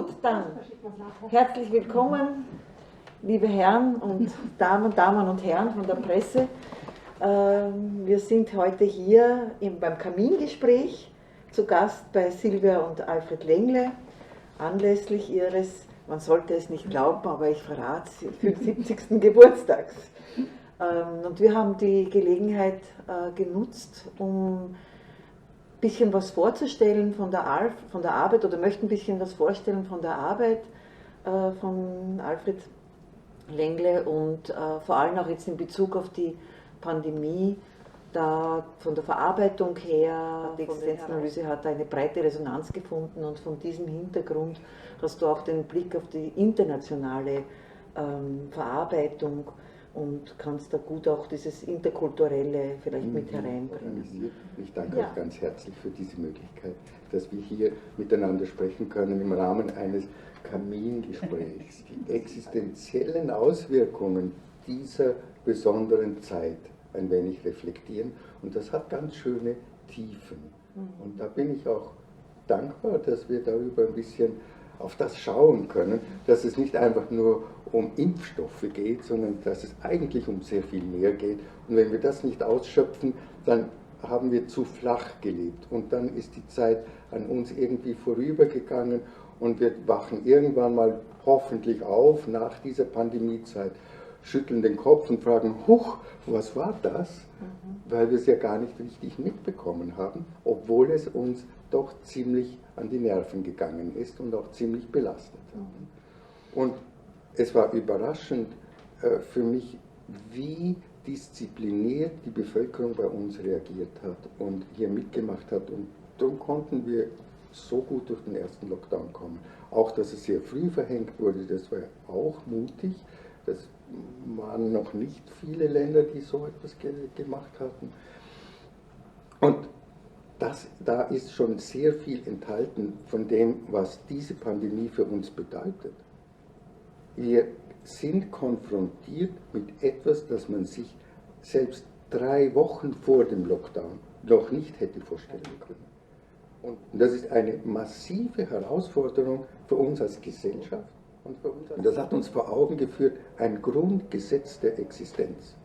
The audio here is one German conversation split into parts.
Gut, dann herzlich willkommen, liebe Herren und Damen und Herren von der Presse. Wir sind heute hier beim Kamingespräch zu Gast bei Silvia und Alfred Lengle anlässlich ihres, man sollte es nicht glauben, aber ich verrate es, 75. Geburtstags. Und wir haben die Gelegenheit genutzt, um ein bisschen was vorzustellen von der Arbeit, oder möchten ein bisschen was vorstellen von der Arbeit von Alfred Lengle und vor allem auch jetzt in Bezug auf die Pandemie, da von der Verarbeitung her, die Existenzanalyse hat eine breite Resonanz gefunden, und von diesem Hintergrund hast du auch den Blick auf die internationale Verarbeitung und kannst da gut auch dieses Interkulturelle vielleicht mit hereinbringen. Ich danke euch ganz herzlich für diese Möglichkeit, dass wir hier miteinander sprechen können im Rahmen eines Kamingesprächs. Die existenziellen Auswirkungen dieser besonderen Zeit ein wenig reflektieren, und das hat ganz schöne Tiefen. Und da bin ich auch dankbar, dass wir darüber ein bisschen auf das schauen können, dass es nicht einfach nur um Impfstoffe geht, sondern dass es eigentlich um sehr viel mehr geht. Und wenn wir das nicht ausschöpfen, dann haben wir zu flach gelebt, und dann ist die Zeit an uns irgendwie vorübergegangen, und wir wachen irgendwann mal hoffentlich auf nach dieser Pandemiezeit, schütteln den Kopf und fragen, huch, was war das? Weil wir es ja gar nicht richtig mitbekommen haben, obwohl es uns doch ziemlich an die Nerven gegangen ist und auch ziemlich belastet hat. Und es war überraschend für mich, wie diszipliniert die Bevölkerung bei uns reagiert hat und hier mitgemacht hat. Und darum konnten wir so gut durch den ersten Lockdown kommen. Auch, dass es sehr früh verhängt wurde, das war auch mutig. Das waren noch nicht viele Länder, die so etwas gemacht hatten. Und da ist schon sehr viel enthalten von dem, was diese Pandemie für uns bedeutet. Wir sind konfrontiert mit etwas, das man sich selbst 3 Wochen vor dem Lockdown noch nicht hätte vorstellen können. Und das ist eine massive Herausforderung für uns als Gesellschaft. Und das hat uns vor Augen geführt, ein Grundgesetz der Existenz.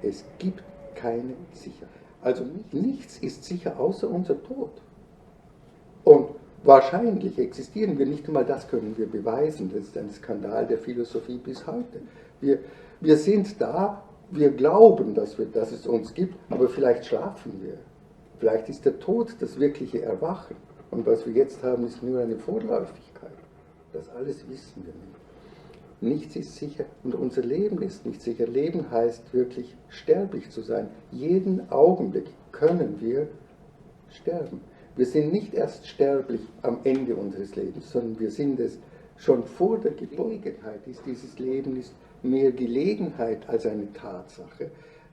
Es gibt keine Sicherheit. Also nichts ist sicher außer unser Tod. Und wahrscheinlich existieren wir nicht einmal, das können wir beweisen. Das ist ein Skandal der Philosophie bis heute. Wir sind da, wir glauben, dass es uns gibt, aber vielleicht schlafen wir. Vielleicht ist der Tod das wirkliche Erwachen. Und was wir jetzt haben, ist nur eine Vorläufigkeit. Das alles wissen wir nicht. Nichts ist sicher, und unser Leben ist nicht sicher. Leben heißt wirklich, sterblich zu sein. Jeden Augenblick können wir sterben. Wir sind nicht erst sterblich am Ende unseres Lebens, sondern wir sind es schon vor der Gelegenheit. Dieses Leben ist mehr Gelegenheit als eine Tatsache,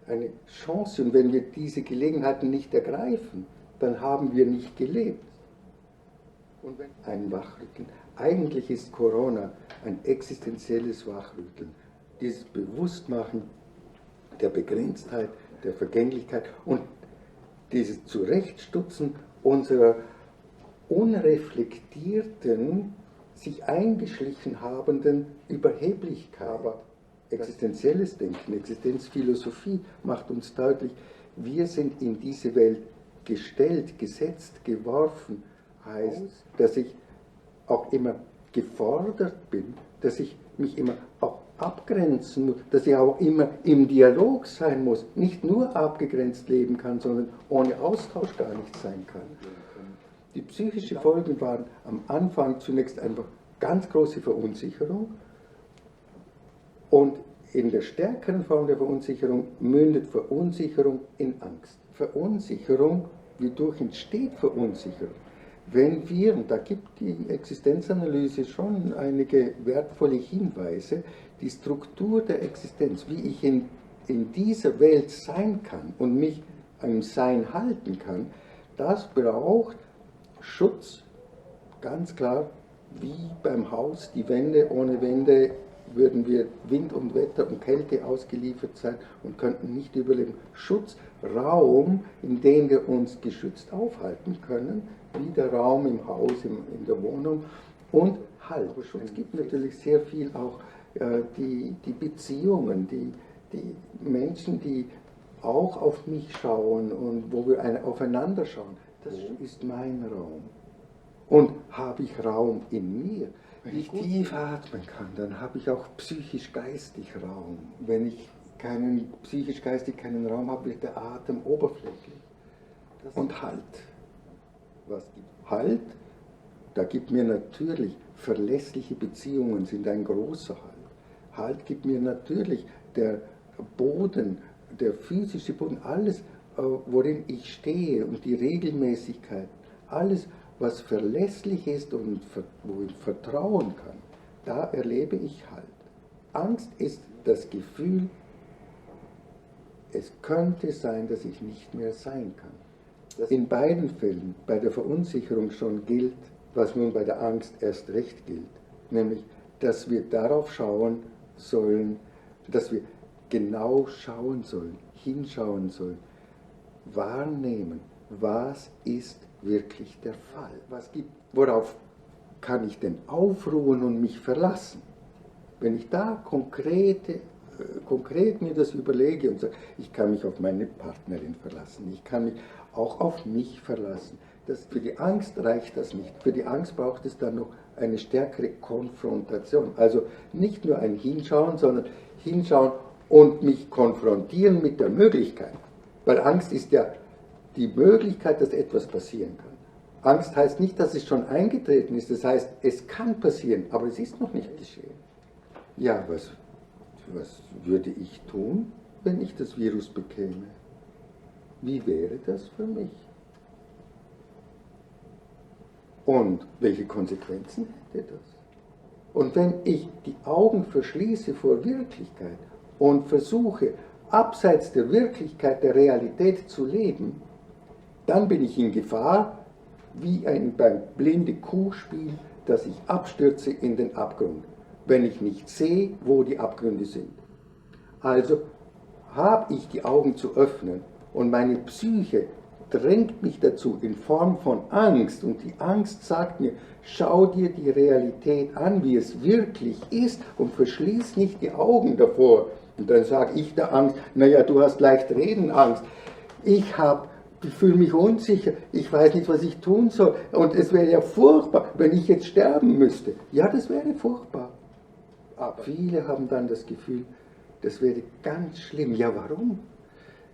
eine Chance. Und wenn wir diese Gelegenheiten nicht ergreifen, dann haben wir nicht gelebt. Und wenn ein Wachrütteln. Eigentlich ist Corona ein existenzielles Wachrütteln. Dieses Bewusstmachen der Begrenztheit, der Vergänglichkeit und dieses Zurechtstutzen unserer unreflektierten, sich eingeschlichen habenden Überheblichkeit. Aber existenzielles Denken, Existenzphilosophie macht uns deutlich, wir sind in diese Welt gestellt, gesetzt, geworfen, heißt, dass ich auch immer gefordert bin, dass ich mich immer auch abgrenzen muss, dass ich auch immer im Dialog sein muss, nicht nur abgegrenzt leben kann, sondern ohne Austausch gar nicht sein kann. Die psychischen Folgen waren am Anfang zunächst einfach ganz große Verunsicherung, und in der stärkeren Form der Verunsicherung mündet Verunsicherung in Angst. Verunsicherung, wodurch entsteht Verunsicherung? Wenn wir, und da gibt die Existenzanalyse schon einige wertvolle Hinweise, die Struktur der Existenz, wie ich in dieser Welt sein kann und mich am Sein halten kann, das braucht Schutz, ganz klar, wie beim Haus, die Wände, ohne Wände würden wir Wind und Wetter und Kälte ausgeliefert sein und könnten nicht überleben. Schutz, Raum, in dem wir uns geschützt aufhalten können, wie der Raum im Haus, in der Wohnung, und Halt. Aber Schutz gibt natürlich sehr viel auch die Beziehungen, die Menschen, die auch auf mich schauen und wo wir aufeinander schauen. Das ist mein Raum. Und habe ich Raum in mir? Wenn ich tief atmen kann, dann habe ich auch psychisch-geistig Raum. Wenn ich psychisch-geistig keinen Raum habe, wird der Atem oberflächlich. Und Halt. Was gibt Halt? Da gibt mir natürlich verlässliche Beziehungen, sind ein großer Halt. Halt gibt mir natürlich der Boden, der physische Boden, alles, worin ich stehe und die Regelmäßigkeit, alles, was verlässlich ist und wo ich vertrauen kann, da erlebe ich Halt. Angst ist das Gefühl, es könnte sein, dass ich nicht mehr sein kann. In beiden Fällen, bei der Verunsicherung schon gilt, was nun bei der Angst erst recht gilt, nämlich, dass wir darauf schauen sollen, dass wir genau schauen sollen, hinschauen sollen, wahrnehmen, was ist wirklich der Fall. Worauf kann ich denn aufruhen und mich verlassen? Wenn ich da konkret mir das überlege und sage, ich kann mich auf meine Partnerin verlassen, ich kann mich auch auf mich verlassen. Für die Angst reicht das nicht. Für die Angst braucht es dann noch eine stärkere Konfrontation. Also nicht nur ein Hinschauen, sondern hinschauen und mich konfrontieren mit der Möglichkeit. Weil Angst ist ja die Möglichkeit, dass etwas passieren kann. Angst heißt nicht, dass es schon eingetreten ist. Das heißt, es kann passieren, aber es ist noch nicht geschehen. Ja, was würde ich tun, wenn ich das Virus bekäme? Wie wäre das für mich? Und welche Konsequenzen hätte das? Und wenn ich die Augen verschließe vor Wirklichkeit und versuche, abseits der Wirklichkeit, der Realität zu leben, dann bin ich in Gefahr, wie beim blinde Kuhspiel, dass ich abstürze in den Abgrund, wenn ich nicht sehe, wo die Abgründe sind. Also habe ich die Augen zu öffnen und meine Psyche drängt mich dazu in Form von Angst, und die Angst sagt mir, schau dir die Realität an, wie es wirklich ist, und verschließ nicht die Augen davor. Und dann sage ich der Angst, naja, du hast leicht reden, Angst. Ich fühle mich unsicher, ich weiß nicht, was ich tun soll, und es wäre ja furchtbar, wenn ich jetzt sterben müsste. Ja, das wäre furchtbar. Aber viele haben dann das Gefühl, das wäre ganz schlimm. Ja, warum?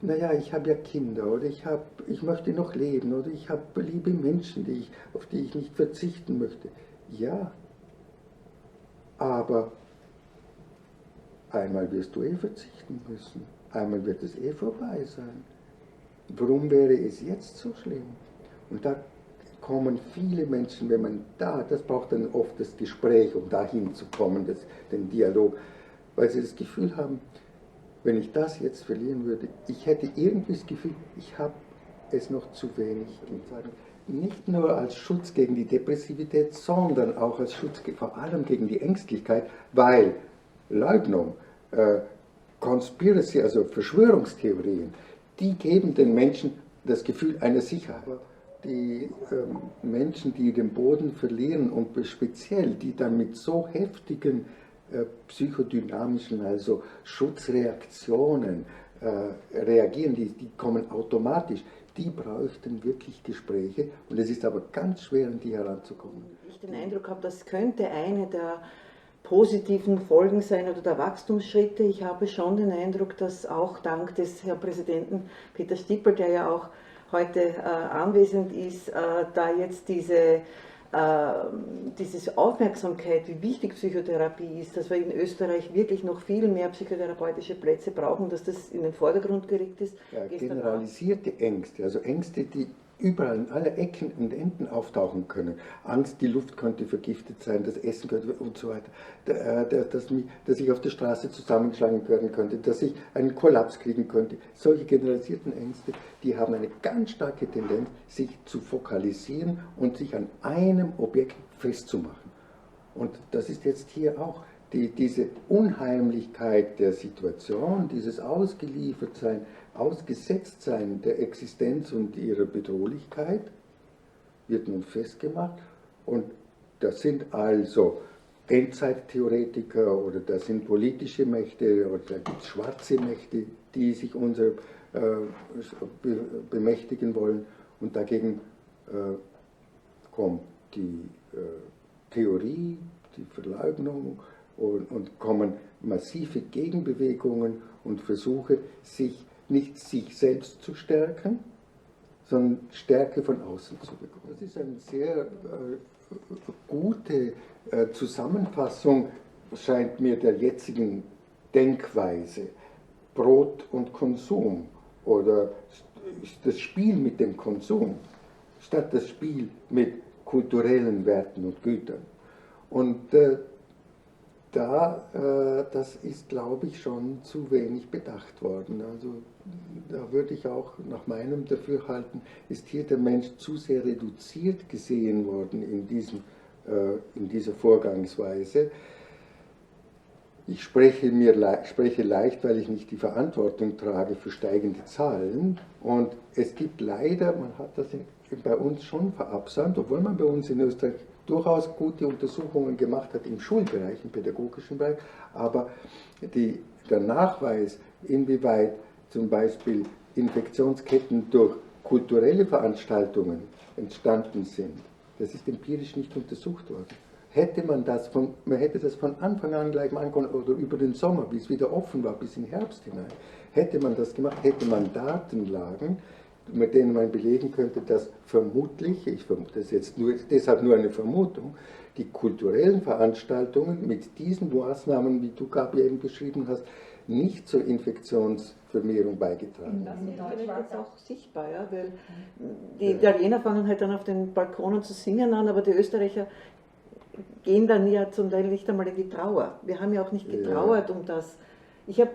Naja, ich habe ja Kinder, oder ich möchte noch leben, oder ich habe liebe Menschen, auf die ich nicht verzichten möchte. Ja, aber einmal wirst du verzichten müssen, einmal wird es vorbei sein. Warum wäre es jetzt so schlimm? Und da kommen viele Menschen, das braucht dann oft das Gespräch, um dahin zu kommen, den Dialog, weil sie das Gefühl haben, wenn ich das jetzt verlieren würde, ich hätte irgendwie das Gefühl, ich habe es noch zu wenig gegeben. Nicht nur als Schutz gegen die Depressivität, sondern auch als Schutz vor allem gegen die Ängstlichkeit, weil Leugnung, Conspiracy, also Verschwörungstheorien, die geben den Menschen das Gefühl einer Sicherheit. Die Menschen, die den Boden verlieren, und speziell die dann mit so heftigen psychodynamischen, also Schutzreaktionen reagieren, die kommen automatisch, die bräuchten wirklich Gespräche, und es ist aber ganz schwer, an die heranzukommen. Ich den Eindruck habe, das könnte eine der positiven Folgen sein oder der Wachstumsschritte. Ich habe schon den Eindruck, dass auch dank des Herrn Präsidenten Peter Stiepel, der ja auch heute anwesend ist, da jetzt diese Aufmerksamkeit, wie wichtig Psychotherapie ist, dass wir in Österreich wirklich noch viel mehr psychotherapeutische Plätze brauchen, dass das in den Vordergrund gerückt ist. Ja, generalisierte Ängste, also Ängste, die überall in alle Ecken und Enden auftauchen können. Angst, die Luft könnte vergiftet sein, das Essen könnte und so weiter, dass ich auf der Straße zusammengeschlagen werden könnte, dass ich einen Kollaps kriegen könnte. Solche generalisierten Ängste, die haben eine ganz starke Tendenz, sich zu fokalisieren und sich an einem Objekt festzumachen. Und das ist jetzt hier auch diese Unheimlichkeit der Situation, dieses Ausgeliefertsein, Ausgesetztsein der Existenz und ihrer Bedrohlichkeit wird nun festgemacht, und das sind also Endzeittheoretiker oder das sind politische Mächte oder da gibt es schwarze Mächte, die sich unser bemächtigen wollen, und dagegen kommt die Theorie, die Verleugnung und kommen massive Gegenbewegungen und Versuche, nicht sich selbst zu stärken, sondern Stärke von außen zu bekommen. Das ist eine sehr gute Zusammenfassung, scheint mir, der jetzigen Denkweise. Brot und Konsum oder das Spiel mit dem Konsum statt das Spiel mit kulturellen Werten und Gütern. Und das ist, glaube ich, schon zu wenig bedacht worden. Also da würde ich auch nach meinem Dafürhalten, ist hier der Mensch zu sehr reduziert gesehen worden in dieser Vorgangsweise. Ich spreche leicht, weil ich nicht die Verantwortung trage für steigende Zahlen. Und es gibt leider, man hat das bei uns schon verabsäumt, obwohl man bei uns in Österreich durchaus gute Untersuchungen gemacht hat im Schulbereich, im pädagogischen Bereich, aber der Nachweis, inwieweit zum Beispiel Infektionsketten durch kulturelle Veranstaltungen entstanden sind, das ist empirisch nicht untersucht worden. Man hätte das von Anfang an gleich machen können, oder über den Sommer, bis es wieder offen war, bis in den Herbst hinein. Hätte man das gemacht, hätte man Datenlagen, mit denen man belegen könnte, dass vermutlich, ich vermute das jetzt deshalb nur eine Vermutung, die kulturellen Veranstaltungen mit diesen Maßnahmen, wie du, Gabi, eben beschrieben hast, nicht zur Infektionsvermehrung beigetragen haben. Das ist jetzt auch sichtbar, ja, weil die Italiener fangen halt dann auf den Balkonen zu singen an, aber die Österreicher gehen dann ja zum Teil nicht einmal in die Trauer. Wir haben ja auch nicht getrauert um das. Ich habe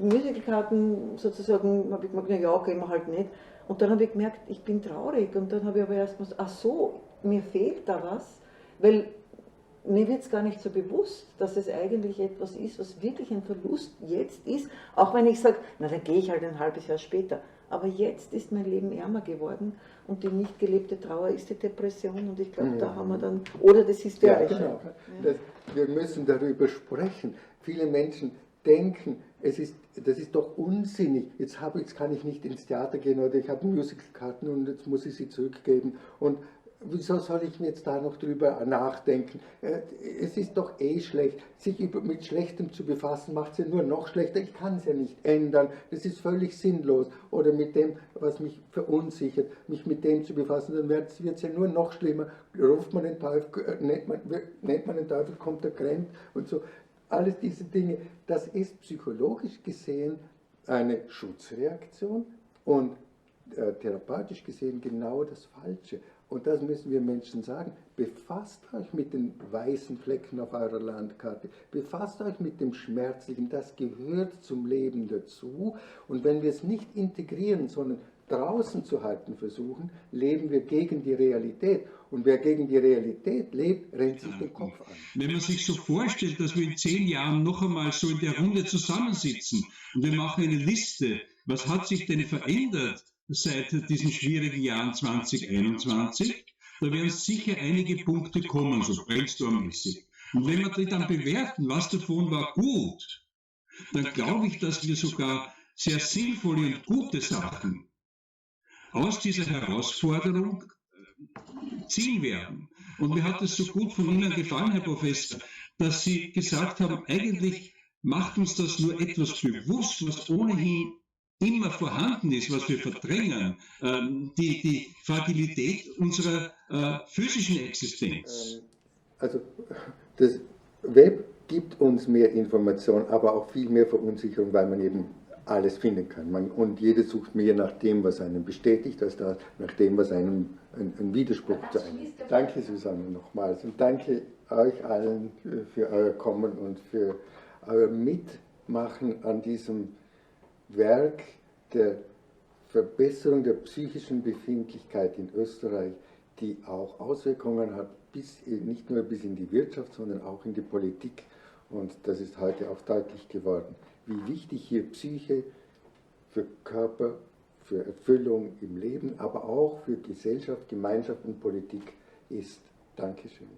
Musicalkarten sozusagen, habe ich gemerkt, ja, gehen wir halt nicht. Und dann habe ich gemerkt, ich bin traurig. Und dann habe ich aber erst mal, ach so, mir fehlt da was, weil mir wird es gar nicht so bewusst, dass es eigentlich etwas ist, was wirklich ein Verlust jetzt ist. Auch wenn ich sage, na, dann gehe ich halt ein halbes Jahr später. Aber jetzt ist mein Leben ärmer geworden und die nicht gelebte Trauer ist die Depression, und ich glaube, da haben wir dann, oder das Hysterische. Ja, genau. Wir müssen darüber sprechen. Viele Menschen denken, das ist doch unsinnig, jetzt kann ich nicht ins Theater gehen oder ich habe Musicalkarten und jetzt muss ich sie zurückgeben, und wieso soll ich mir jetzt da noch drüber nachdenken? Es ist doch eh schlecht. Sich mit Schlechtem zu befassen, macht es ja nur noch schlechter. Ich kann es ja nicht ändern. Das ist völlig sinnlos. Oder mit dem, was mich verunsichert, mich mit dem zu befassen, dann wird es ja nur noch schlimmer. Ruft man den Teufel, nennt man den Teufel, kommt der Kremp und so. Alles diese Dinge, das ist psychologisch gesehen eine Schutzreaktion und therapeutisch gesehen genau das Falsche. Und das müssen wir Menschen sagen. Befasst euch mit den weißen Flecken auf eurer Landkarte. Befasst euch mit dem Schmerzlichen. Das gehört zum Leben dazu. Und wenn wir es nicht integrieren, sondern draußen zu halten versuchen, leben wir gegen die Realität. Und wer gegen die Realität lebt, rennt sich den Kopf an. Wenn man sich so vorstellt, dass wir in 10 Jahren noch einmal so in der Runde zusammensitzen und wir machen eine Liste, was hat sich denn verändert seit diesen schwierigen Jahren 2021, da werden sicher einige Punkte kommen, so brainstormmäßig. Und wenn wir die dann bewerten, was davon war gut, dann glaube ich, dass wir sogar sehr sinnvolle und gute Sachen aus dieser Herausforderung ziehen werden. Und mir hat es so gut von Ihnen gefallen, Herr Professor, dass Sie gesagt haben, eigentlich macht uns das nur etwas bewusst, was ohnehin immer vorhanden ist, was wir verdrängen, die Fragilität unserer physischen Existenz. Also das Web gibt uns mehr Information, aber auch viel mehr Verunsicherung, weil man eben alles finden kann. Und jeder sucht mehr nach dem, was einen bestätigt, als nach dem, was einem ein Widerspruch zu einem ist. Danke, Susanne, nochmals. Und danke euch allen für euer Kommen und für euer Mitmachen an diesem Werk der Verbesserung der psychischen Befindlichkeit in Österreich, die auch Auswirkungen hat, nicht nur bis in die Wirtschaft, sondern auch in die Politik. Und das ist heute auch deutlich geworden, wie wichtig hier Psyche für Körper, für Erfüllung im Leben, aber auch für Gesellschaft, Gemeinschaft und Politik ist. Dankeschön.